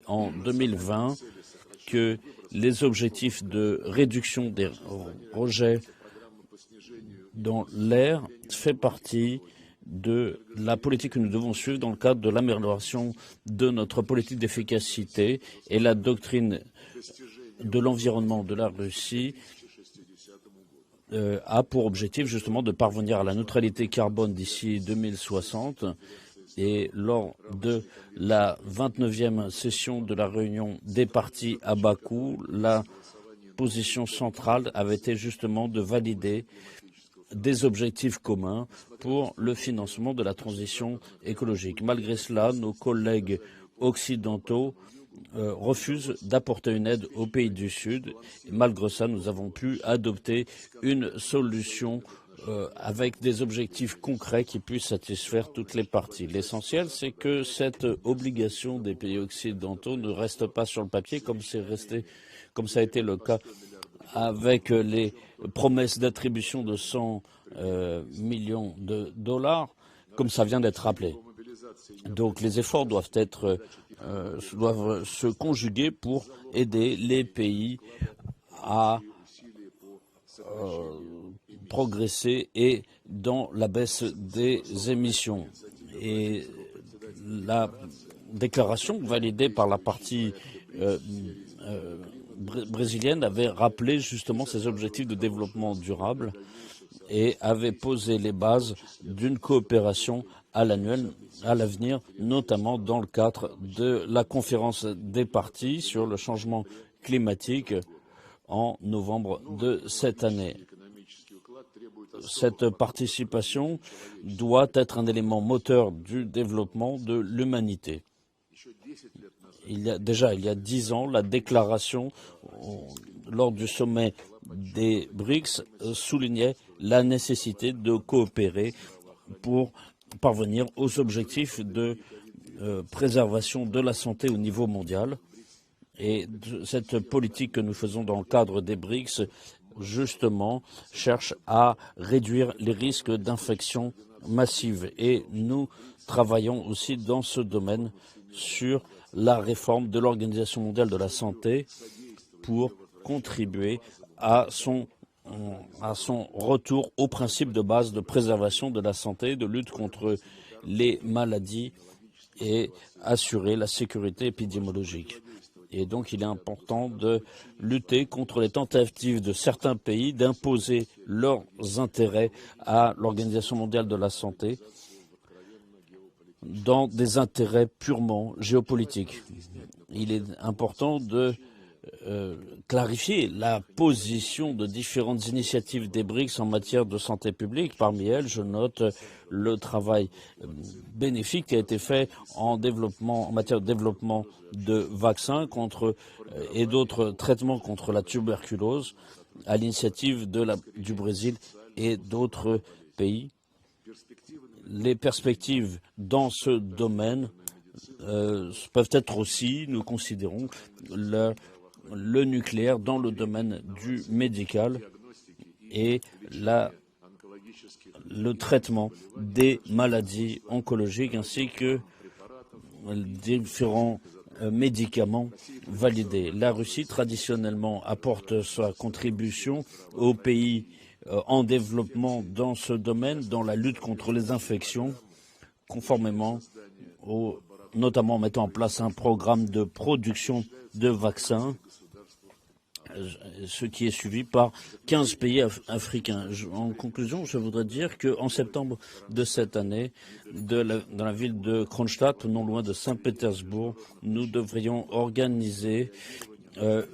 en 2020 que les objectifs de réduction des rejets dans l'air fait partie de la politique que nous devons suivre dans le cadre de l'amélioration de notre politique d'efficacité, et la doctrine de l'environnement de la Russie a pour objectif justement de parvenir à la neutralité carbone d'ici 2060. Et lors de la 29e session de la réunion des partis à Bakou, la position centrale avait été justement de valider des objectifs communs pour le financement de la transition écologique. Malgré cela, nos collègues occidentaux refusent d'apporter une aide aux pays du Sud. Et malgré ça, nous avons pu adopter une solution avec des objectifs concrets qui puissent satisfaire toutes les parties. L'essentiel, c'est que cette obligation des pays occidentaux ne reste pas sur le papier comme ça a été le cas avec les promesses d'attribution de 100 millions de dollars, comme ça vient d'être rappelé. Donc les efforts doivent se conjuguer pour aider les pays à progresser et dans la baisse des émissions. Et la déclaration validée par la partie brésilienne avait rappelé justement ces objectifs de développement durable et avait posé les bases d'une coopération à l'avenir, notamment dans le cadre de la conférence des parties sur le changement climatique en novembre de cette année. Cette participation doit être un élément moteur du développement de l'humanité. Il y a 10 ans, la déclaration lors du sommet des BRICS soulignait la nécessité de coopérer pour parvenir aux objectifs de préservation de la santé au niveau mondial. Et cette politique que nous faisons dans le cadre des BRICS, justement, cherche à réduire les risques d'infection massive. Et nous travaillons aussi dans ce domaine sur la réforme de l'Organisation mondiale de la santé pour contribuer à son retour au principe de base de préservation de la santé, de lutte contre les maladies et assurer la sécurité épidémiologique. Et donc, il est important de lutter contre les tentatives de certains pays d'imposer leurs intérêts à l'Organisation mondiale de la santé dans des intérêts purement géopolitiques. Il est important de clarifier la position de différentes initiatives des BRICS en matière de santé publique. Parmi elles, je note le travail bénéfique qui a été fait en matière de développement de vaccins et d'autres traitements contre la tuberculose à l'initiative du Brésil et d'autres pays. Les perspectives dans ce domaine peuvent être aussi, nous considérons, le nucléaire dans le domaine du médical et le traitement des maladies oncologiques ainsi que différents médicaments validés. La Russie, traditionnellement, apporte sa contribution aux pays en développement dans ce domaine, dans la lutte contre les infections, conformément notamment en mettant en place un programme de production de vaccins, ce qui est suivi par 15 pays africains. En conclusion, je voudrais dire qu'en septembre de cette année, dans la ville de Kronstadt, non loin de Saint-Pétersbourg, nous devrions organiser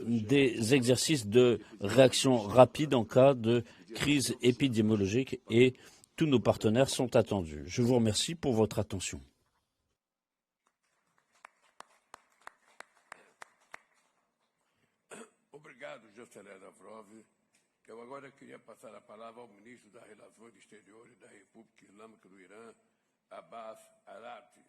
des exercices de réaction rapide en cas de crise épidémiologique et tous nos partenaires sont attendus. Je vous remercie pour votre attention. Obrigado, Chanceler Lavrov. Eu agora queria passar a palavra ao ministro das Relações Exteriores da República Islâmica do Irã, Abbas Araqchi.